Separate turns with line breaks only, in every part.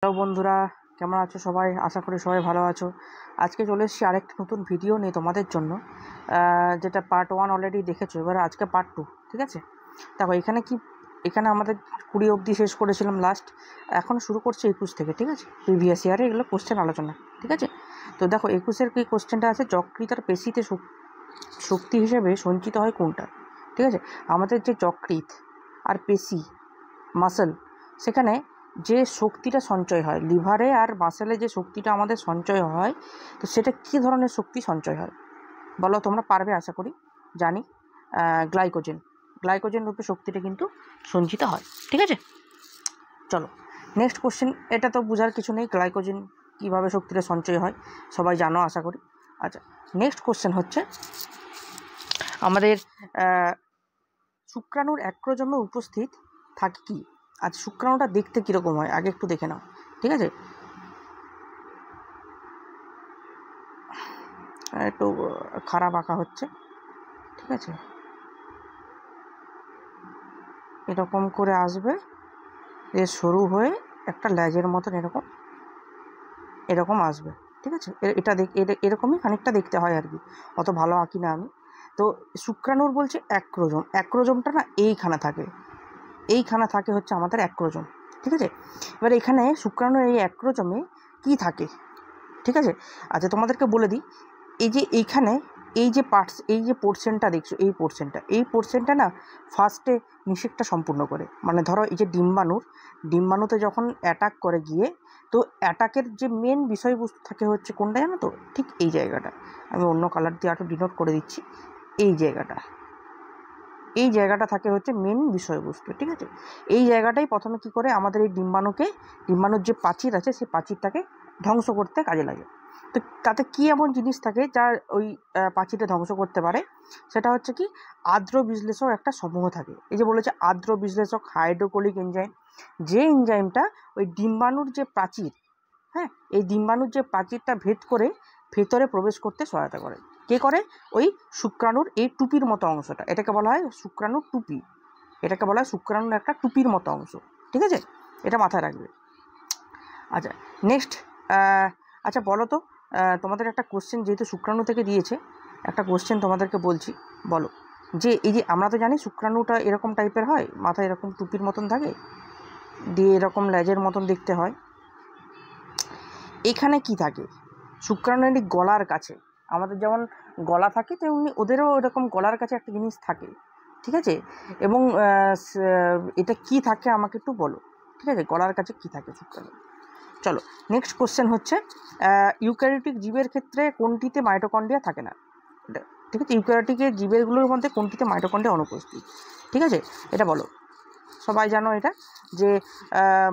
Hello বন্ধুরা, কেমন আছো সবাই? আশা করি সবাই ভালো আছো। আজকে চলে এসেছি আরেকটা নতুন ভিডিও নিয়ে তোমাদের জন্য, যেটা পার্ট 1 অলরেডি দেখেছো। এবার আজকে পার্ট 2, ঠিক আছে? দেখো এখানে আমাদের 20 অবধি শেষ করেছিলাম লাস্ট। এখন শুরু করছি 21 থেকে, ঠিক আছে? প্রিভিয়াস ইয়ারে এগুলো কোশ্চেন আলোচনা, ঠিক আছে? তো দেখো 21-এর কি কোশ্চেনটা আছে, যকৃৎ আর পেশিতে শক্তি হিসেবে সঞ্চিত হয় কোনটা? ঠিক আছে, আমাদের যে যকৃৎ আর পেশি মাসেল, সেখানে যে শক্তিটা সঞ্চয় হয়, লিভারে আর মাসেলে যে শক্তিটা আমাদের সঞ্চয় হয়, তো সেটা কী ধরনের শক্তি সঞ্চয় হয় বলো? তোমরা পারবে আশা করি, জানি। গ্লাইকোজেন রূপে শক্তিটা কিন্তু সঞ্চিত হয়, ঠিক আছে? চলো নেক্সট কোশ্চেন। এটা তো বোঝার কিছু নেই, গ্লাইকোজেন কীভাবে শক্তিটা সঞ্চয় হয় সবাই জানো আশা করি। আচ্ছা, নেক্সট কোশ্চেন হচ্ছে আমাদের শুক্রাণুর অ্যাক্রোজমে উপস্থিত থাকে কি? আজ শুক্রাণুটা দেখতে কীরকম হয় আগে একটু দেখে নাও, ঠিক আছে? একটু খারাপ আঁকা হচ্ছে, ঠিক আছে? এরকম করে আসবে, এ সরু হয়ে একটা লেজের মতন এরকম আসবে, ঠিক আছে? এটা এরকমই খানিকটা দেখতে হয় আর কি, অত ভালো আঁকি না আমি। তো শুক্রাণুর বলছে অ্যাক্রোজমটা না এইখানে থাকে হচ্ছে আমাদের অ্যাক্রোজম, ঠিক আছে? এবার এখানে শুক্রাণুর এই অ্যাক্রোজমে কী থাকে, ঠিক আছে? আচ্ছা, তোমাদেরকে বলে দিই, এইখানে এই যে পোর্শনটা দেখছো, এই পোর্শনটা না ফার্স্টে নিষেকটা সম্পূর্ণ করে, মানে ধরো এই যে ডিম্বাণুতে যখন অ্যাটাক করে গিয়ে, তো অ্যাটাকের যে মেন বিষয়বস্তু থাকে হচ্ছে কোনটা জানো তো? ঠিক এই জায়গাটা, আমি অন্য কালার দিয়ে আরও ডিনোট করে দিচ্ছি। এই জায়গাটা থাকে হচ্ছে মেন বিষয়বস্তু, ঠিক আছে? এই জায়গাটাই প্রথমে কী করে আমাদের এই ডিম্বাণুর যে প্রাচীর আছে, সেই প্রাচীরটাকে ধ্বংস করতে কাজে লাগে। তো তাতে কী এমন জিনিস থাকে যা ওই প্রাচীরটা ধ্বংস করতে পারে? সেটা হচ্ছে কি, আর্দ্র বিশ্লেষক একটা সমূহ থাকে। এই যে বলেছে আর্দ্র বিশ্লেষক হাইড্রোক্লোরিক এনজাইম, যে এনজাইমটা ওই ডিম্বাণুর যে প্রাচীর, হ্যাঁ, এই ডিম্বাণুর যে প্রাচীরটা ভেদ করে ভেতরে প্রবেশ করতে সহায়তা করে। কে করে? ওই শুক্রাণুর এই টুপির মতো অংশটা, এটাকে বলা হয় শুক্রাণুর টুপি। এটাকে বলা হয় শুক্রাণুর একটা টুপির মতো অংশ, ঠিক আছে? এটা মাথায় রাখবে। আচ্ছা, নেক্সট। আচ্ছা বলো তো, তোমাদের একটা কোশ্চেন যেহেতু শুক্রাণু থেকে দিয়েছে, একটা কোশ্চেন তোমাদেরকে বলছি, বলো যে এই যে আমরা তো জানি শুক্রাণুটা এরকম টাইপের হয়, মাথায় এরকম টুপির মতন থাকে, দিয়ে এরকম লেজের মতন দেখতে হয়। এখানে কি থাকে? শুক্রাণুর গলার কাছে, আমাদের যেমন গলা থাকে তেমনি ওদেরও এরকম গলার কাছে একটা জিনিস থাকে, ঠিক আছে? এবং এটা কি থাকে আমাকে একটু বলো, ঠিক আছে? গলার কাছে কি থাকে শুক্রাণু? চলো নেক্সট কোশ্চেন হচ্ছে, ইউক্যারিওটিক জীবের ক্ষেত্রে কোনটিতে মাইটোকন্ড্রিয়া থাকে না? ঠিক আছে, ইউক্যারিওটিকের জীবেরগুলোর মধ্যে কোনটিতে মাইটোকন্ড্রিয়া অনুপস্থিত, ঠিক আছে? এটা বলো। সবাই জানো এটা, যে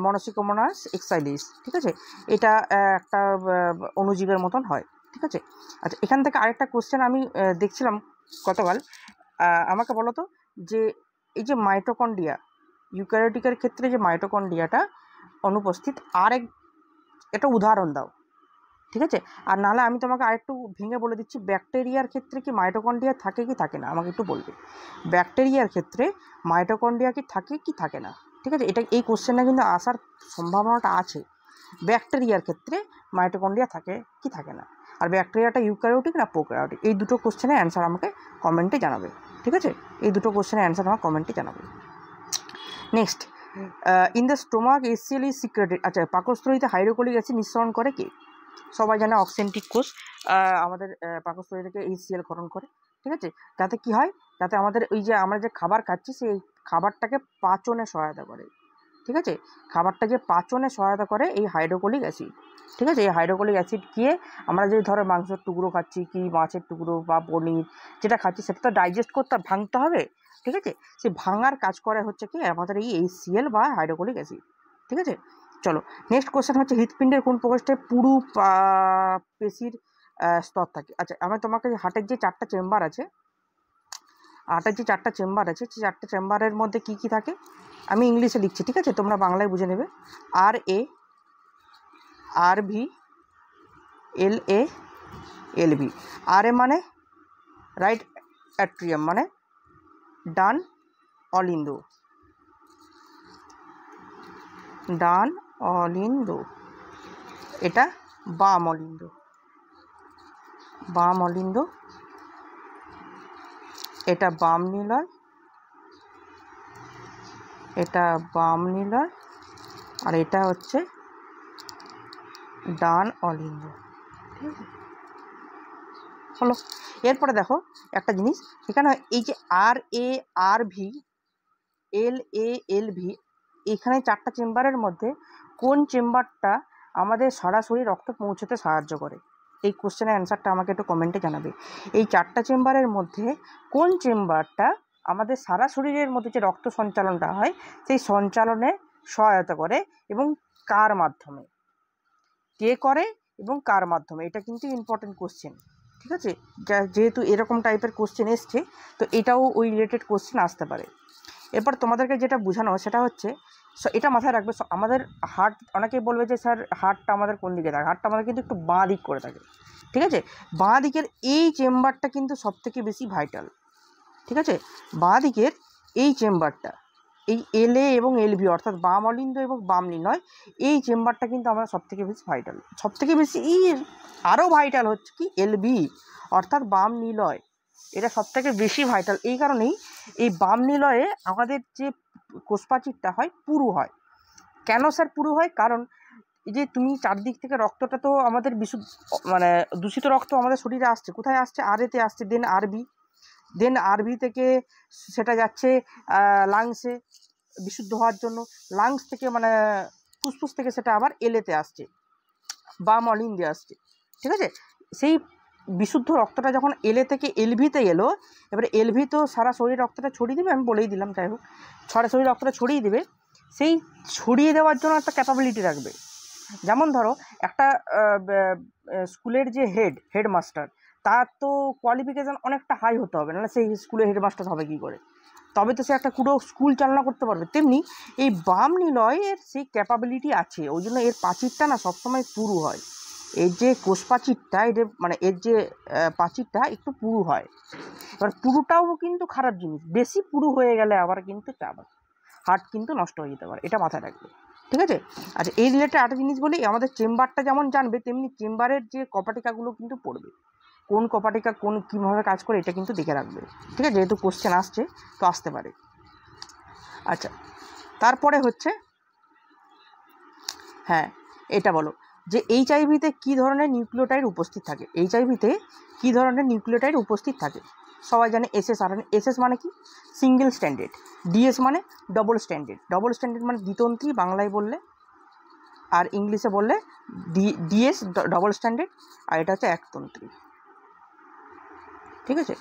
মনোসিকোমোনাস এক্সাইলিস, ঠিক আছে? এটা একটা অণুজীবের মতন হয়, ঠিক আছে? আচ্ছা, এখান থেকে আরেকটা কোশ্চেন আমি দেখছিলাম গতকাল। আমাকে বলো তো, যে এই যে মাইটোকন্ড্রিয়া, ইউক্যারিওটিকের ক্ষেত্রে যে মাইটোকন্ড্রিয়াটা অনুপস্থিত, একটা উদাহরণ দাও, ঠিক আছে? আর নাহলে আমি তোমাকে আরেকটু ভেঙে বলে দিচ্ছি, ব্যাকটেরিয়ার ক্ষেত্রে কি মাইটোকন্ড্রিয়া থাকে কি থাকে না, আমাকে একটু বলবে। ব্যাকটেরিয়ার ক্ষেত্রে মাইটোকন্ড্রিয়া কি থাকে না, ঠিক আছে? এই কোশ্চেনটা কিন্তু আসার সম্ভাবনাটা আছে। ব্যাকটেরিয়ার ক্ষেত্রে মাইটোকন্ড্রিয়া থাকে কি থাকে না, আর ব্যাকটেরিয়াটা ইউক্যারিওটিক না প্রোক্যারিওটিক, এই দুটো কোশ্চেনের অ্যান্সার আমাকে কমেন্টে জানাবে, ঠিক আছে? এই দুটো কোশ্চেনের অ্যান্সার আমাকে কমেন্টে জানাবে। Next, in the stomach HCl is secreted. আচ্ছা, পাকস্থলীতে হাইড্রোক্লোরিক অ্যাসিড নিঃসরণ করে কি? সবাই জানে অক্সেন্টিক কোষ আমাদের পাকস্থলী থেকে HCl ক্ষরণ করে, ঠিক আছে? যাতে কি হয়, যাতে আমাদের ওই যে আমরা যে খাবার খাচ্ছি, সেই খাবারটাকে পাচনে সহায়তা করে, ঠিক আছে? খাবারটা যে পাচনে সহায়তা করে এই হাইড্রোক্লোরিক অ্যাসিড, ঠিক আছে? এই হাইড্রোক্লোরিক অ্যাসিড গিয়ে আমরা যে ধরো মাংসের টুকরো খাচ্ছি, কি মাছের টুকরো বা পনির যেটা খাচ্ছি, সেটা তো ডাইজেস্ট করতে ভাঙতে হবে, ঠিক আছে? সেই ভাঙার কাজ করে হচ্ছে কি আমাদের এই HCl বা হাইড্রোক্লোরিক অ্যাসিড, ঠিক আছে? চলো নেক্সট কোশ্চেন হচ্ছে, হৃৎপিণ্ডের কোন প্রকোষ্ঠে পুরু পেশির স্তর থাকে? আচ্ছা, আমি তোমাকে হার্টের যে চারটা চেম্বার আছে, সেই চারটা চেম্বারের মধ্যে কি কি থাকে আমি ইংলিশে লিখছি, ঠিক আছে? তোমরা বাংলায় বুঝে নেবে। RA, RV, LA, LB। RA মানে রাইট অ্যাট্রিয়াম, মানে ডান অলিন্দ, এটা বাম অলিন্দ, বাম অলিন্দ, এটা বাম নিলয়, এটা বাম নিলয়, আর এটা হচ্ছে ডান অলিন্দ। ঠিক আছে, হলো। এরপরে দেখো একটা জিনিস, এখানে এই যে RA RV LA LV, এখানে 4টা চেম্বারের মধ্যে কোন চেম্বারটা আমাদের সরাসরি রক্ত পৌঁছতে সাহায্য করে? এই কোশ্চেনের অ্যান্সারটা আমাকে একটু কমেন্টে জানাবে। এই 4টা চেম্বারের মধ্যে কোন চেম্বারটা আমাদের সারা শরীরের মধ্যে যে রক্ত সঞ্চালনটা হয় সেই সঞ্চালনে সহায়তা করে, এবং কার মাধ্যমে, কে করে এবং কার মাধ্যমে? এটা কিন্তু ইম্পর্টেন্ট কোশ্চেন। ঠিক আছে, যেহেতু এরকম টাইপের কোশ্চেন এসছে, তো এটাও ওই রিলেটেড কোশ্চেন আসতে পারে। এরপর তোমাদেরকে যেটা বোঝানো সেটা হচ্ছে, এটা মাথায় রাখবে, আমাদের হার্ট, অনেকেই বলবে যে স্যার হার্টটা আমাদের কোন দিকে থাকে? হার্টটা আমাদের কিন্তু একটু বাঁ দিক করে থাকে। ঠিক আছে, বাঁ দিকের এই চেম্বারটা কিন্তু সবথেকে বেশি ভাইটাল। ঠিক আছে, বাঁ দিকের এই চেম্বারটা, এই LA এবং LV অর্থাৎ বাম অলিন্দ এবং বাম নিলয়, এই চেম্বারটা কিন্তু আমরা সবথেকে বেশি ভাইটাল। সবথেকে বেশি আরও ভাইটাল হচ্ছে কি LV অর্থাৎ বাম নিলয়, এটা সবথেকে বেশি ভাইটাল। এই কারণেই এই বাম নিলয়ে আমাদের যে কোষপ্রাচীরটা হয় পুরু হয়। কেন স্যার পুরু হয়? কারণ এই যে তুমি চারদিক থেকে রক্তটা তো আমাদের মানে দূষিত রক্ত আমাদের শরীরে আসছে, কোথায় আসছে? RA-তে আসছে, দেন RV থেকে সেটা যাচ্ছে লাংসে বিশুদ্ধ হওয়ার জন্য, লাংস থেকে মানে ফুসফুস থেকে সেটা আবার LA-তে আসছে, বাম অলিন্দে আসছে। ঠিক আছে, সেই বিশুদ্ধ রক্তটা যখন LA থেকে LV-তে এলো, এবারে LV তো সারা শরীর রক্তটা ছড়িয়ে দেবে, আমি বলেই দিলাম, যাই হোক সারা শরীর রক্তটা ছড়িয়ে দেবে। সেই ছড়িয়ে দেওয়ার জন্য একটা ক্যাপাবিলিটি রাখবে। যেমন ধরো একটা স্কুলের যে হেডমাস্টার, তার তো কোয়ালিফিকেশান অনেকটা হাই হতে হবে, নাহলে সেই স্কুলের হেডমাস্টার হবে কী করে? তবে তো সে একটা পুরো স্কুল চালনা করতে পারবে। তেমনি এই বাম নিলয়ের সেই ক্যাপাবিলিটি আছে, ওই জন্য এর প্রাচীরটা না সবসময় পুরু হয়। এর যে কোষ প্রাচীরটা, এর মানে এর যে প্রাচীরটা একটু পুরু হয়। এবার পুরুটাও কিন্তু খারাপ জিনিস, বেশি পুরু হয়ে গেলে আবার কিন্তু চাপ, হার্ট কিন্তু নষ্ট হয়ে যেতে পারে, এটা মাথায় রাখবে। ঠিক আছে, আচ্ছা এই রিলেটেড একটা জিনিস বলি, আমাদের চেম্বারটা যেমন জানবে, তেমনি চেম্বারের যে কপাটিকাগুলো কিন্তু পড়বে, কোন কপাটিকা কোন কীভাবে কাজ করে এটা কিন্তু দেখে রাখবে। ঠিক আছে, যেহেতু কোশ্চেন আসছে তো আসতে পারে। আচ্ছা, তারপরে হচ্ছে, হ্যাঁ এটা বলো যে HIV-তে কী ধরনের নিউক্লিওটাইড উপস্থিত থাকে? HIV-তে কী ধরনের নিউক্লিওটাইড উপস্থিত থাকে? সবাই জানে SSRNA। SS মানে কি? Single standard. DS মানে ডবল স্ট্যান্ডার্ড। ডবল স্ট্যান্ডার্ড মানে দ্বিতন্ত্রী বাংলায় বললে, আর ইংলিশে বললে DS ডবল স্ট্যান্ডার্ড, আর এটা হচ্ছে একতন্ত্রী। ঠিক আছে,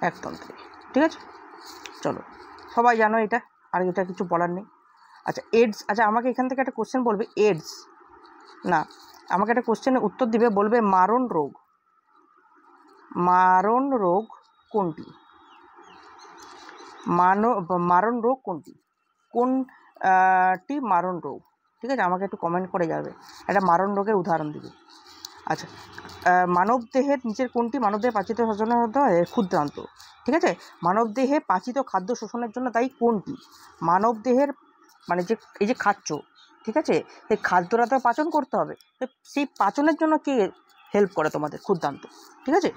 একতন্ত্রী। ঠিক আছে, চলো সবাই জানো এটা, আর এটা কিছু বলার নেই। আচ্ছা AIDS, আচ্ছা আমাকে এখান থেকে একটা কোশ্চেন বলবে, AIDS না, আমাকে একটা কোশ্চেনের উত্তর দিবে, বলবে মারণ রোগ কোনটি? মারণ রোগ কোনটি? কোনটি মারণ রোগ? ঠিক আছে, আমাকে একটু কমেন্ট করে যাবে, একটা মারণ রোগের উদাহরণ দিবে। আচ্ছা, মানবদেহের নিচের কোনটি মানবদেহে পাচিত শোষণের মধ্যে ক্ষুদ্রান্ত? ঠিক আছে, মানবদেহে পাচিত খাদ্য শোষণের জন্য দায়ী কোনটি? মানবদেহের মানে যে এই যে খাচ্ছ, ঠিক আছে, এই খাদ্যটা তো পাচন করতে হবে, তো সেই পাচনের জন্য কে হেল্প করে? তোমাদের ক্ষুদ্রান্ত। ঠিক আছে,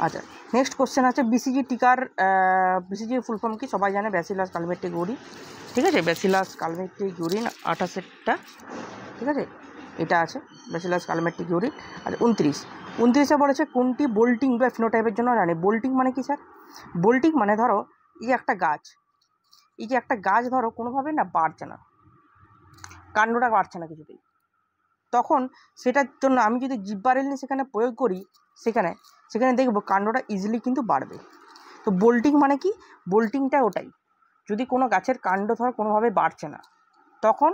আচ্ছা নেক্সট কোশ্চেন আছে, BCG টিকার BCGর ফুল ফর্ম কি? সবাই জানে, ব্যাসিলাস কালমেট্রিক ইউরিন। ঠিক আছে, ব্যাসিলাস কালমেট্রিক ইউরিন 28টা। ঠিক আছে, এটা আছে ব্যাসিলাস কালমেট্রিক ইউরিন। আর 29 বলেছে কোনটি বোল্টিং বা ফিনোটাইপের জন্য জানে? বোল্টিং মানে কি স্যার? বোল্টিং মানে ধরো এই যে একটা গাছ ধরো কোনোভাবে না বাড়ছে না, কাণ্ডটা বাড়ছে না কিছুতেই, তখন সেটার জন্য আমি যদি জিব্বারেল নিয়ে সেখানে প্রয়োগ করি, সেখানে দেখব কাণ্ডটা ইজিলি কিন্তু বাড়বে। তো বোল্টিং মানে কি? বোল্টিংটা ওটাই, যদি কোনো গাছের কাণ্ড ধর কোনোভাবে বাড়ছে না, তখন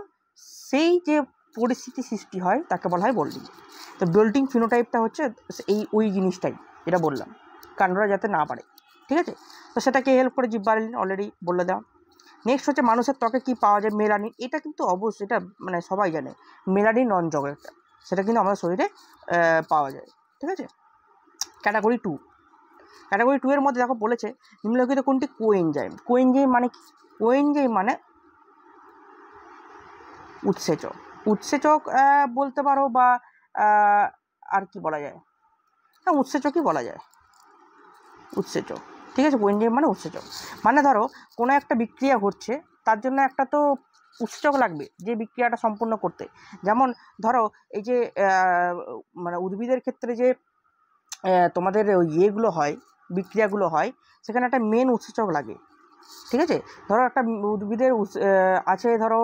সেই যে পরিস্থিতি সৃষ্টি হয় তাকে বলা হয় বোল্টিং। তো বোল্টিং ফিনোটাইপটা হচ্ছে ওই জিনিসটাই যেটা বললাম, কাণ্ডটা যাতে না বাড়ে। ঠিক আছে, তো সেটাকে হেল্প করে জিব্বারেলিন, অলরেডি বলে দেওয়া। নেক্সট হচ্ছে মানুষের ত্বকে কি পাওয়া যায়? মেলানিন। এটা কিন্তু অবশ্যই, এটা মানে সবাই জানে, মেলানিন নন জগৎটা, সেটা কিন্তু আমাদের শরীরে পাওয়া যায়। ঠিক আছে, ক্যাটাগরি 2 এর মধ্যে দেখো বলেছে নিম্নলিখিত কোনটি কোএনজাইম মানে কি? কোএনজাইম মানে উৎসেচক। উৎসেচক বলতে পারো, বা আর কি বলা যায়, হ্যাঁ উৎসেচকই বলা যায়, উৎসেচক। ঠিক আছে, কোএনজাইম মানে উৎসেচক। মানে ধরো কোনো একটা বিক্রিয়া ঘটছে, তার জন্য একটা তো উৎসেচক লাগবে যে বিক্রিয়াটা সম্পূর্ণ করতে। যেমন ধরো এই যে মানে উদ্ভিদের ক্ষেত্রে যে তোমাদের ইয়েগুলো হয়, বিক্রিয়াগুলো হয়, সেখানে একটা মেন উৎসেচক লাগে। ঠিক আছে, ধরো একটা উদ্ভিদের আছে, ধরো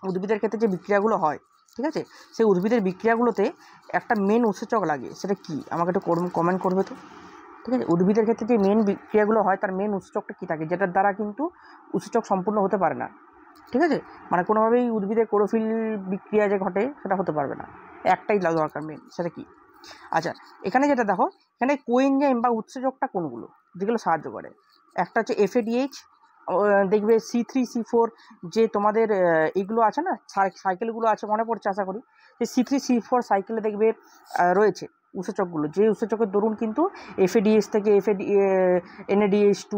উদ্ভিদের ক্ষেত্রে যে বিক্রিয়াগুলো হয়, ঠিক আছে, সেই উদ্ভিদের বিক্রিয়াগুলোতে একটা মেন উৎসেচক লাগে, সেটা কি আমাকে একটু কমেন্ট করবে তো। ঠিক আছে, উদ্ভিদের ক্ষেত্রে যে মেন বিক্রিয়াগুলো হয় তার মেন উৎসেচকটা কী থাকে, যেটার দ্বারা কিন্তু উৎসেচক সম্পূর্ণ হতে পারে না। ঠিক আছে, মানে কোনোভাবেই উদ্ভিদের ক্লোরোফিল বিক্রিয়া যে ঘটে সেটা হতে পারবে না, একটাই দরকার মেন, সেটা কি। আচ্ছা, এখানে যেটা দেখো, এখানে কোএনজাইম বা উৎসেচকটা কোনগুলো যেগুলো সাহায্য করে, একটা হচ্ছে এফএডিএইচ, দেখবে C3C4 যে তোমাদের এইগুলো আছে না, সাইকেলগুলো আছে, মনে পড়ছে আশা করি, যে C3C4 সাইকেলে দেখবে রয়েছে উৎসেচকগুলো, যে উৎসেচকের দরুন কিন্তু এফএডিএইচ থেকে NADH2,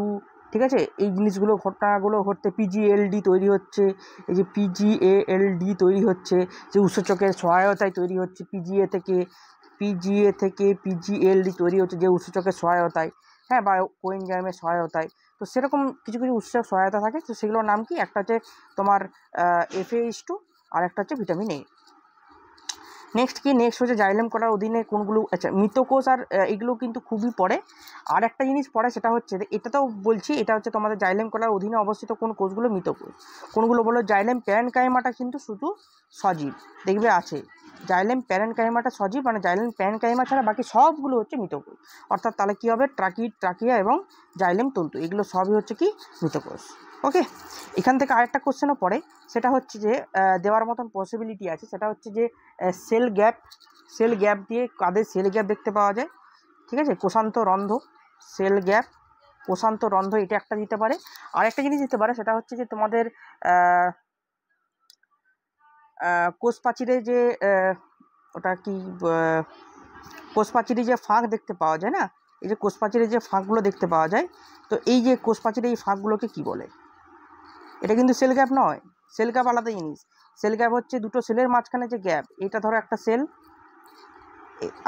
ঠিক আছে, এই জিনিসগুলো ঘটনাগুলো ঘটতে PGALD তৈরি হচ্ছে, এই যে PGALD তৈরি হচ্ছে যে উৎসেচকের সহায়তায় তৈরি হচ্ছে, PGA থেকে PGALD তৈরি হচ্ছে যে উৎসেচকের সহায়তায়, হ্যাঁ, বা কোএনজাইমের সহায়তায়। তো সেরকম কিছু কিছু উৎসেচক সহায়তা থাকে, তো সেগুলোর নাম কি, একটা হচ্ছে তোমার FAH2, আর একটা হচ্ছে ভিটামিন A। নেক্সট হচ্ছে জাইলেম কলার অধীনে কোনগুলো, আচ্ছা মৃতকোষ আর এগুলো কিন্তু খুবই পড়ে। আর একটা জিনিস পড়ে, সেটা হচ্ছে, এটা তো বলছি, এটা হচ্ছে তোমাদের জাইলেম কলার অধীনে অবস্থিত কোন কোষগুলো মৃতকোষ, কোনগুলো বলো, জাইলেম প্যারেনকাইমাটা কিন্তু শুধু সজীব, দেখবে আছে, জাইলেম প্যারেনকাইমাটা সজীব, মানে জাইলেম প্যারেনকাইমা ছাড়া বাকি সবগুলো হচ্ছে মৃতকোষ। অর্থাৎ তাহলে কী হবে, ট্রাকিয়া এবং জাইলেম তন্তু এগুলো সবই হচ্ছে কি মৃতকোষ। ওকে, এখান থেকে আরেকটা কোশ্চেনও পড়ে, সেটা হচ্ছে যে দেওয়ার মতন পসিবিলিটি আছে, সেটা হচ্ছে যে সেল গ্যাপ দিয়ে কাদের সেল গ্যাপ দেখতে পাওয়া যায়। ঠিক আছে, কোষান্ত রন্ধ্র, সেল গ্যাপ, কোষান্ত রন্ধ্র, এটা একটা দিতে পারে। আর একটা জিনিস দিতে পারে, সেটা হচ্ছে যে তোমাদের কোষ প্রাচীরে যে ওটা কি, কোষ প্রাচীরে যে ফাঁক দেখতে পাওয়া যায় না, এই যে কোষ প্রাচীরে যে ফাঁকগুলো দেখতে পাওয়া যায়, তো এই যে কোষ প্রাচীরে এই ফাঁকগুলোকে কি বলে, এটা কিন্তু সেল গ্যাপ নয়, সেল গ্যাপ আলাদা জিনিস। সেল গ্যাপ হচ্ছে দুটো সেলের মাঝখানে যে গ্যাপ, এটা ধরো একটা সেল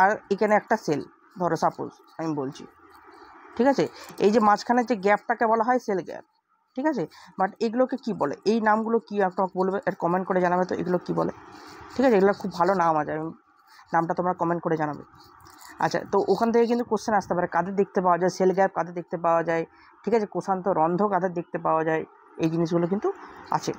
আর এখানে একটা সেল, ধরো সাপোজ আমি বলছি, ঠিক আছে, এই যে মাঝখানের যে গ্যাপটাকে বলা হয় সেল গ্যাপ। ঠিক আছে, বাট এগুলোকে কি বলে, এই নামগুলো কি আপনারা বলবে, কমেন্ট করে জানাবে তো এগুলো কি বলে। ঠিক আছে, এগুলো খুব ভালো নাম আছে, নামটা তোমরা কমেন্ট করে জানাবে। আচ্ছা, তো ওখান থেকে কিন্তু কোশ্চেন আসতে পারে, কাদের দেখতে পাওয়া যায় সেল গ্যাপ, কাদের দেখতে পাওয়া যায়, ঠিক আছে, কোষান্ত রন্ধ্র কাদের দেখতে পাওয়া যায়, এই জিনিসগুলো কিন্তু আছে।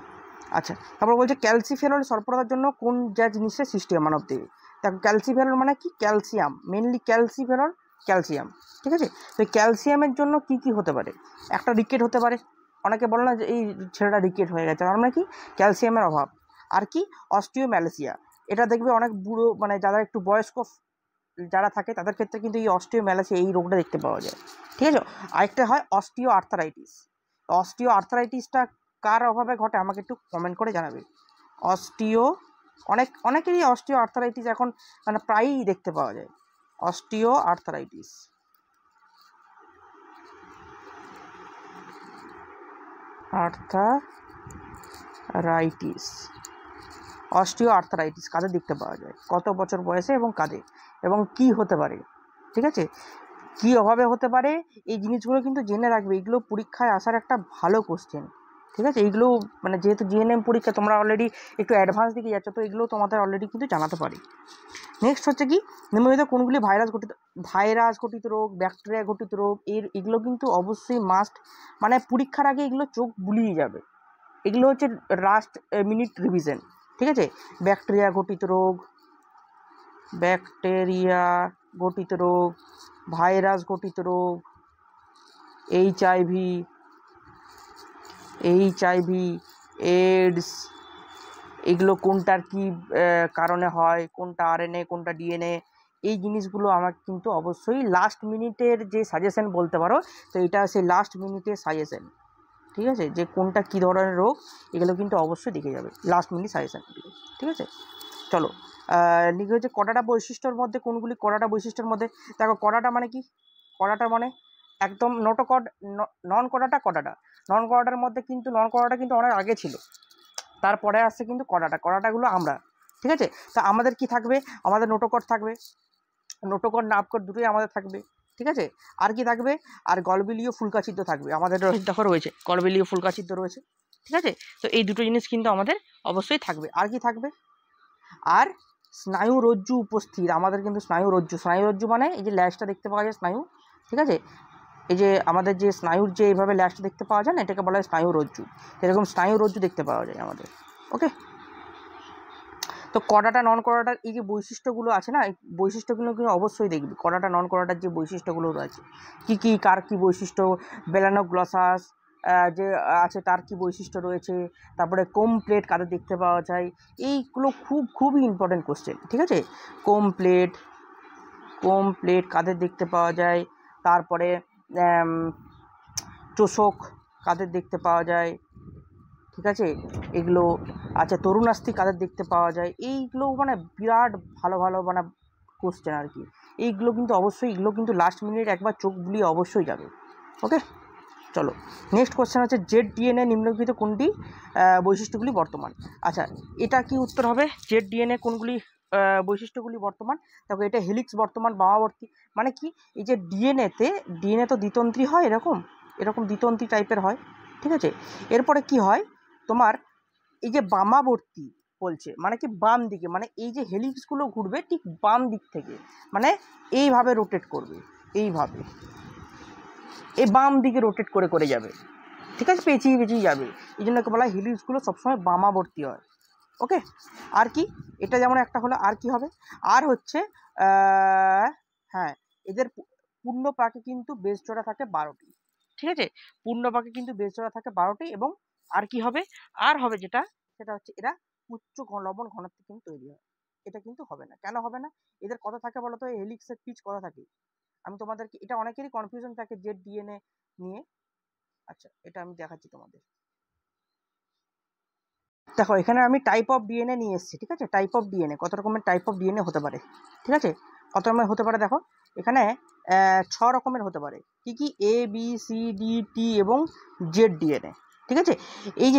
আচ্ছা, তারপর বলছে ক্যালসিফেরল সরবরাহের জন্য কোন যা জিনিসের সৃষ্টি হয় মানবদেহে। দেখো ক্যালসিফেরল মানে কি, ক্যালসিয়াম, মেনলি ক্যালসিফেরল, ক্যালসিয়াম। ঠিক আছে, তো ক্যালসিয়ামের জন্য কি কি হতে পারে, একটা রিকেট হতে পারে, অনেকে বলে না যে এই ছেলেটা রিকেট হয়ে গেছে, তার মানে কি ক্যালসিয়ামের অভাব। আর কি, অস্টিওম্যালাসিয়া, এটা দেখবে অনেক বুড়ো, মানে যারা একটু বয়স্ক যারা থাকে তাদের ক্ষেত্রে কিন্তু এই অস্টিওম্যালাসিয়া এই রোগটা দেখতে পাওয়া যায়। ঠিক আছে, আরেকটা হয় অস্টিও আর্থারাইটিসটা কার অভাবে ঘটে আমাকে একটু কমেন্ট করে জানাবে। অনেকেরই অস্টিও আর্থারাইটিস এখন মানে প্রায়ই দেখতে পাওয়া যায়, অস্টিও আর্থারাইটিস। অস্টিও আর্থারাইটিস কাদের দেখতে পাওয়া যায়, কত বছর বয়সে এবং কাদের, এবং কি হতে পারে। ঠিক আছে, কি অভাবে হতে পারে, এই জিনিসগুলো কিন্তু জেনে রাখবে, এগুলো পরীক্ষায় আসার একটা ভালো কোশ্চেন। ঠিক আছে, এইগুলো মানে যেহেতু জিএনএম পরীক্ষা তোমরা অলরেডি একটু অ্যাডভান্স দিকে যাচ্ছ, তো এগুলো তোমাদের অলরেডি কিন্তু জানাতে পারি। নেক্সট হচ্ছে কি, নিম্নলিখিত কোনগুলি ভাইরাস ঘটিত রোগ, ব্যাকটেরিয়া ঘটিত রোগ, এগুলো কিন্তু অবশ্যই মাস্ট, মানে পরীক্ষার আগে এগুলো চোখ বুলিয়ে যাবে, এগুলো হচ্ছে লাস্ট মিনিট রিভিশন। ঠিক আছে, ব্যাকটেরিয়া ঘটিত রোগ, ভাইরাস ঘটিত রোগ, এইচআইভি, এইডস, এগুলো কোনটার কি কারণে হয়, কোনটা আরএনএ কোনটা ডিএনএ, এই জিনিসগুলো আমাকে কিন্তু অবশ্যই লাস্ট মিনিটের যে সাজেশন বলতে পারো, তো এটা সেই লাস্ট মিনিটের সাজেশন। ঠিক আছে, যে কোনটা কী ধরনের রোগ, এগুলো কিন্তু অবশ্যই দেখে যাবে লাস্ট মিনিট সাজেশন। ঠিক আছে, চলো লিখে হচ্ছে কটাটা বৈশিষ্ট্যর মধ্যে কোনগুলি, কটাটা বৈশিষ্ট্যের মধ্যে দেখো, কটাটা মানে কি, কটাটা মানে একদম নন কটাটার মধ্যে কিন্তু নন কটাটা কিন্তু অনেক আগে ছিল। তারপরে আসছে কিন্তু কর্ডাটা, কর্ডাটাগুলো আমরা, ঠিক আছে। তা আমাদের কি থাকবে, আমাদের নোটোকর্ড থাকবে, নোটোকর্ড নাভকর্ড দুটোই আমাদের থাকবে, ঠিক আছে। আর কি থাকবে, আর গলবিলীয় ফুলকা ছিদ্র থাকবে আমাদের, দেখো রয়েছে গলবিলীয় ফুলকা ছিদ্র রয়েছে, ঠিক আছে। তো এই দুটো জিনিস কিন্তু আমাদের অবশ্যই থাকবে। আর কি থাকবে, আর স্নায়ু রজ্জু উপস্থিত, আমাদের কিন্তু স্নায়ু রজ্জু মানে এই যে ল্যাজটা দেখতে পাওয়া যায় স্নায়ু, ঠিক আছে। এই যে আমাদের যে স্নায়ুর যে এইভাবে ল্যাজটা দেখতে পাওয়া যায় না, এটাকে বলা হয় স্নায়ু রজ্জু, এরকম স্নায়ু রজ্জু দেখতে পাওয়া যায় আমাদের, ওকে। তো কর্ডাটা নন কর্ডাটার এই যে বৈশিষ্ট্যগুলো আছে না, এই বৈশিষ্ট্যগুলো কিন্তু অবশ্যই দেখবি, কর্ডাটা নন কর্ডাটার যে বৈশিষ্ট্যগুলো রয়েছে, কী কার কী বৈশিষ্ট্য, বেলানোগ্লসাস যে আছে তার কী বৈশিষ্ট্য রয়েছে, তারপরে কোম প্লেট কাদের দেখতে পাওয়া যায়, এইগুলো খুবই ইম্পর্টেন্ট কোশ্চেন, ঠিক আছে। কোম প্লেট কাদের দেখতে পাওয়া যায়, তারপরে চোষক কাদের দেখতে পাওয়া যায়, ঠিক আছে, এগুলো। আচ্ছা, তরুণাস্থি কাদের দেখতে পাওয়া যায়, এইগুলো মানে বিরাট ভালো মানে কোশ্চেন আর কি। এইগুলো কিন্তু অবশ্যই, এগুলো কিন্তু লাস্ট মিনিট একবার চোখ বুলিয়ে অবশ্যই যাবে, ওকে। চলো নেক্সট কোশ্চেন হচ্ছে জেড ডিএনএ নিম্নলিখিত কোনটি বৈশিষ্ট্যগুলি বর্তমান। আচ্ছা, এটা কি উত্তর হবে, জেড ডিএনএ কোনগুলি বৈশিষ্ট্যগুলি বর্তমান। দেখো এটা হেলিক্স বর্তমান বামাবর্তী, মানে কি, এই যে ডিএনএ তো দ্বিতন্ত্রী হয়, এরকম দ্বিতন্ত্রী টাইপের হয়, ঠিক আছে। এরপরে কি হয় তোমার, এই যে বামাবর্তী বলছে মানে কি বাম দিকে, মানে এই যে হেলিক্সগুলো ঘুরবে ঠিক বাম দিক থেকে, মানে এইভাবে রোটেট করবে, এইভাবে এই বাম দিকে রোটেট করে যাবে, ঠিক আছে, পেঁচিয়ে যাবে, এই জন্য বলা হয় হেলিক্সগুলো সবসময় বামাবর্তী হয়, ওকে। আর কি, এটা যেমন একটা হলো, আর কি হবে, আর হচ্ছে হ্যাঁ, এদের পূর্ণ পাকে কিন্তু বেশ জোড়া থাকে 12টি, ঠিক আছে, পূর্ণ পাকে কিন্তু বেশ জোড়া থাকে 12টি। এবং আর কি হবে, আর হবে যেটা, সেটা হচ্ছে এরা উচ্চ লবণ ঘনত্ব কিন্তু তৈরি হয়, এটা কিন্তু হবে না। কেন হবে না, এদের কত থাকে বলো তো, হেলিক্সের পিচ কত থাকে, আমি তোমাদেরকে, এটা অনেকেরই কনফিউশন থাকে জেড ডিএনএ নিয়ে। আচ্ছা, এটা আমি দেখাচ্ছি তোমাদের, দেখো এখানে আমি টাইপ অফ ডিএনএ নিয়ে এসেছি, ঠিক আছে। টাইপ অফ ডিএনএ, কত রকমের টাইপ অফ ডিএনএ হতে পারে, ঠিক আছে, কত রকমের হতে পারে, দেখো এখানে 6 রকমের হতে পারে, কি A B C D T এবং জেড ডিএনএ, ঠিক আছে। এই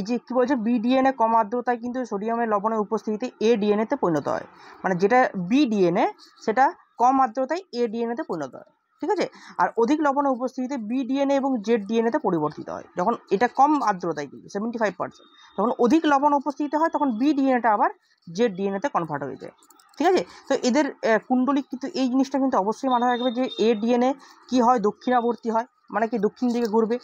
যে কি বলছে, বি ডিএনএ কম আর্দ্রতায় কিন্তু সোডিয়ামের লবণের উপস্থিতিতে এ ডিএনএতে পরিণত হয়, মানে যেটা বি ডিএনএ সেটা কম আর্দ্রতায় এ ডিএনএতে পরিণত হয়, ঠিক আছে। আর অধিক লবণের উপস্থিতিতে বি ডিএনএ এবং জেড ডিএনএতে পরিবর্তিত হয়, যখন এটা কম আর্দ্রতায় কিন্তু 75%, যখন অধিক লবণ উপস্থিতিতে হয় তখন বি ডিএনএটা আবার জেড ডিএনএতে কনভার্ট হয়ে যায়, ঠিক আছে। তো এদের কুণ্ডলী কিন্তু এই জিনিসটা কিন্তু অবশ্যই মাথায় রাখবে যে এ ডিএনএ কী হয়, দক্ষিণাবর্তী হয়, মানে কি দক্ষিণ দিকে ঘুরবে,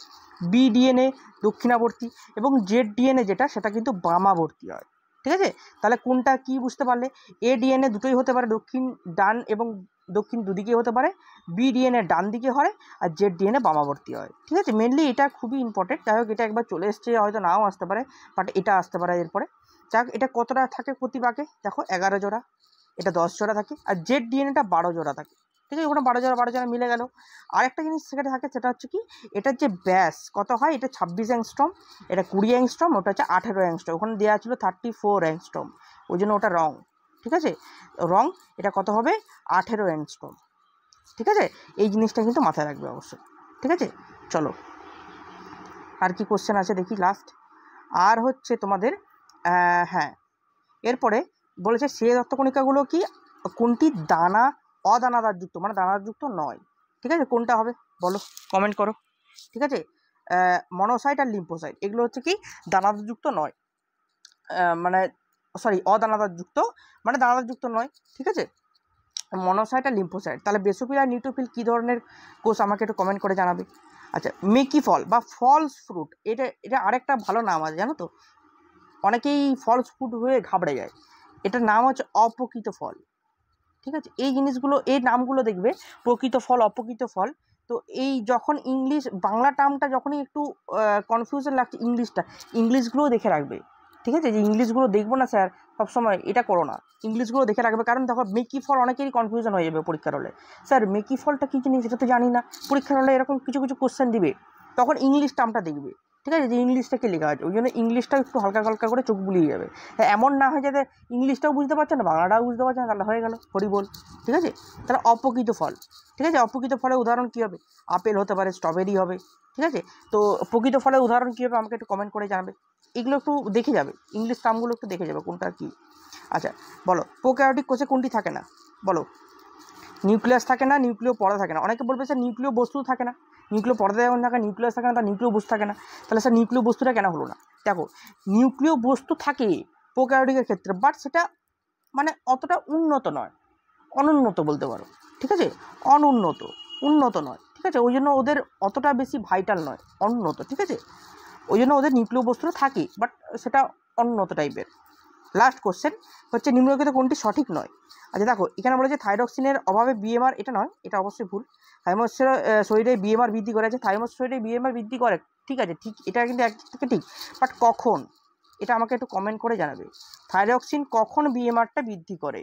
বি ডিএনএ দক্ষিণাবর্তী, এবং জেড ডিএনএ যেটা সেটা কিন্তু বামাবর্তী হয়, ঠিক আছে। তাহলে কোনটা কি বুঝতে পারলে, এ ডিএনএ দুটোই হতে পারে, দক্ষিণ ডান এবং দক্ষিণ দুদিকে হতে পারে, বি ডিএনএ ডান দিকে হয়, আর জেড ডিএনএ বামাবর্তী হয়, ঠিক আছে। মেনলি এটা খুবই ইম্পর্টেন্ট, যাই হোক এটা একবার চলে এসছে, হয়তো নাও আসতে পারে, বাট এটা আসতে পারে এরপরে। যাক, এটা কতটা থাকে প্রতি বাকে, দেখো 11 জোড়া, এটা 10 জোড়া থাকে, আর জেড ডিএনএটা 12 জোড়া থাকে, ঠিক আছে। ওখানে 12 জোড়া মিলে গেল। আরেকটা জিনিস সেখানে থাকে, সেটা হচ্ছে কি, এটার যে ব্যাস কত হয়, এটা 26 অ্যাংস্ট্রম, এটা 20 অ্যাংস্ট্রম, ওটা হচ্ছে 18 অ্যাংস্ট্রম, ওখানে দেওয়া ছিল 34 অ্যাংস্ট্রম, ওই জন্য ওটা রং, ঠিক আছে, রং। এটা কত হবে, 18 অ্যাংস্ট্রম, ঠিক আছে। এই জিনিসটা কিন্তু মাথায় রাখবে অবশ্যই, ঠিক আছে। চলো আর কি কোশ্চেন আছে দেখি লাস্ট, আর হচ্ছে তোমাদের হ্যাঁ, এরপরে বলেছে সে রক্তকণিকাগুলো কি কোনটি অদানাদারযুক্ত, মানে দানাদারযুক্ত নয়, ঠিক আছে, কোনটা হবে বলো, কমেন্ট করো, ঠিক আছে। মনোসাইট আর লিম্ফোসাইট এগুলো হচ্ছে কি দানাদারযুক্ত নয়, মানে সরি অদানাদারযুক্ত, মানে দানাদারযুক্ত নয়, ঠিক আছে, মনোসাইট আর লিম্ফোসাইট। তাহলে বেসোফিল আর নিউট্রোফিল কী ধরনের কোষ, আমাকে একটু কমেন্ট করে জানাবে। আচ্ছা, মেকি ফল বা ফলস ফ্রুট, এটা আরেকটা ভালো নাম আছে জানো তো, অনেকেই ফলস ফ্রুট হয়ে ঘাবড়ে যায়, এটার নাম হচ্ছে অপ্রকৃত ফল, ঠিক আছে। এই জিনিসগুলো, এই নামগুলো দেখবে, প্রকৃত ফল, অপ্রকৃত ফল। তো এই যখন বাংলা টার্মটা যখনই একটু কনফিউশন লাগছে, ইংলিশগুলোও দেখে রাখবে, ঠিক আছে। যে ইংলিশগুলো দেখবো না স্যার সবসময়, এটা করো না, ইংলিশগুলো দেখে রাখবে, কারণ দেখো মেকি ফল অনেকেরই কনফিউশন হয়ে যাবে পরীক্ষার হলে, স্যার মেকি ফলটা কী জিনিস এটা তো জানি না, পরীক্ষার হলে এরকম কিছু কোশ্চেন দিবে, তখন ইংলিশ টার্মটা দেখবে, ঠিক আছে, যে ইংলিশটা কি লেখা আছে, ওই জন্য ইংলিশটাও একটু হালকা করে চোখ বুলিয়ে যাবে। হ্যাঁ, এমন না হয় যাতে ইংলিশটাও বুঝতে পারছে না, বাংলাটাও বুঝতে পারছে না, তাহলে হয়ে গেল হরিবোল, ঠিক আছে। তাহলে অপ্রকৃত ফল, ঠিক আছে, অপ্রকৃত ফলের উদাহরণ কী হবে, আপেল হতে পারে, স্ট্রবেরি হবে, ঠিক আছে। তো প্রকৃত ফলের উদাহরণ কী হবে আমাকে একটু কমেন্ট করে জানাবে। এগুলো একটু দেখে যাবে, ইংলিশ টার্মগুলো একটু দেখে যাবে কোনটা কী। আচ্ছা বলো, প্রোক্যারিওটিক কোষে কোনটি থাকে না? বলো, নিউক্লিয়াস থাকে না, নিউক্লিয় পর্দা থাকে না। অনেকে বলবে স্যার নিউক্লিয় বস্তু থাকে না, নিউক্লিয় পর্দা যখন থাকে, নিউক্লিয়াস থাকে না, তার নিউক্লিয় বস্তু থাকে না, তাহলে স্যার নিউক্লিয় বস্তুটা কেন হলো না? দেখো, নিউক্লিয় বস্তু থাকে প্রোক্যারিওটিকের ক্ষেত্রে, বাট সেটা মানে অতটা উন্নত নয়, অনুন্নত বলতে পারো, ঠিক আছে, উন্নত নয়, ঠিক আছে, ওই জন্য ওদের অতটা বেশি ভাইটাল নয়, অনুন্নত, ঠিক আছে, ওই জন্য ওদের নিউক্লিয় বস্তুটা থাকে, বাট সেটা অনুন্নত টাইপের। লাস্ট কোশ্চেন হচ্ছে, নিম্নলিখিত কোনটি সঠিক নয়? আচ্ছা দেখো, এখানে বলেছে থাইরক্সিনের অভাবে বিএমআর, এটা নয়, এটা অবশ্যই ভুল। থাইমোসের শরীরে বিএমআর বৃদ্ধি করে, আছে থাইমোস শরীরে বিএমআর বৃদ্ধি করে, ঠিক আছে, ঠিক, এটা কিন্তু একদিক থেকে ঠিক, বাট কখন, এটা আমাকে একটু কমেন্ট করে জানাবে। থাইরক্সিন কখন বিএমআরটা বৃদ্ধি করে?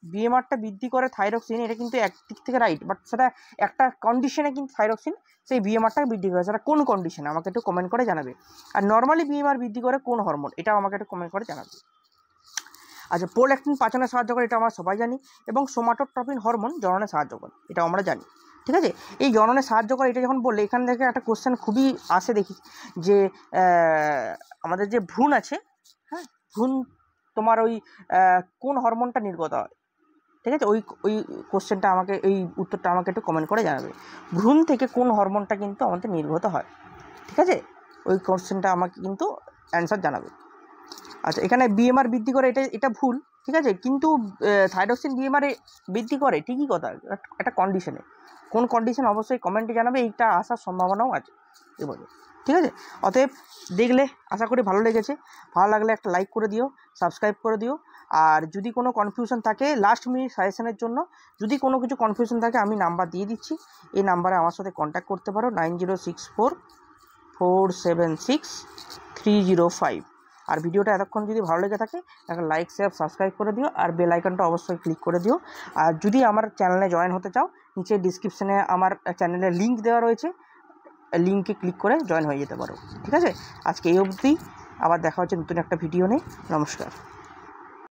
বিএমআরটা বৃদ্ধি করে থাইরক্সিন, এটা কিন্তু একদিক থেকে রাইট, বাট সেটা একটা কন্ডিশনে কিন্তু থাইরক্সিন সেই বিএমআরটা বৃদ্ধি করে, সেটা কোন কন্ডিশনে আমাকে একটু কমেন্ট করে জানাবে। আর নর্মালি বিএমআর বৃদ্ধি করে কোন হরমোন, এটাও আমাকে একটু কমেন্ট করে জানাবে। আচ্ছা, প্রোল্যাক্টিন পাচনে সাহায্য করে, এটা আমরা সবাই জানি, এবং সোমাটোট্রপিন হরমোন জননে সাহায্য করে, এটাও আমরা জানি, ঠিক আছে। এই জননে সাহায্য করে এটা যখন বললে, এখান থেকে একটা কোশ্চেন খুবই আসে দেখি, যে আমাদের যে ভ্রূণ আছে, হ্যাঁ, ভ্রূণ তোমার ওই কোন হরমোনটা নির্গত হয়, ঠিক আছে, ওই কোশ্চেনটা আমাকে, এই উত্তরটা আমাকে একটু কমেন্ট করে জানাবে। ভ্রূণ থেকে কোন হরমোনটা কিন্তু আমাদের নির্গত হয়, ঠিক আছে, ওই কোশ্চেনটা আমাকে কিন্তু অ্যান্সার জানাবে। আচ্ছা, এখানে বিএমআর বৃদ্ধি করে, এটা ভুল, ঠিক আছে, কিন্তু থাইরক্সিন বিএমআর বৃদ্ধি করে ঠিকই কথা, একটা কন্ডিশনে, কোন কন্ডিশন অবশ্যই কমেন্টে জানাবে, এইটা আসার সম্ভাবনাও আছে এবারে, ঠিক আছে। অতএব দেখলে আশা করি ভালো লেগেছে, ভালো লাগলে একটা লাইক করে দিও, সাবস্ক্রাইব করে দিও, আর যদি কোনো কনফিউশন থাকে লাস্ট মিনিট সাজেশনের জন্য, যদি কোনো কিছু কনফিউশন থাকে আমি নাম্বার দিয়ে দিচ্ছি, এই নাম্বারে আমার সাথে কন্ট্যাক্ট করতে পারো, 9064463005। আর ভিডিওটা এতক্ষণ যদি ভালো লেগে থাকে একটা লাইক, শেয়ার, সাবস্ক্রাইব করে দিও, আর বেল আইকনটা অবশ্যই ক্লিক করে দিও। আর যদি আমার চ্যানেলে জয়েন হতে চাও, নিচে ডিসক্রিপশনে আমার চ্যানেলের লিঙ্ক দেওয়া রয়েছে, লিঙ্কে ক্লিক করে জয়েন হয়ে যেতে পারো, ঠিক আছে। আজকে এই অবধি, আবার দেখা হচ্ছে নতুন একটা ভিডিও নিয়ে। নমস্কার।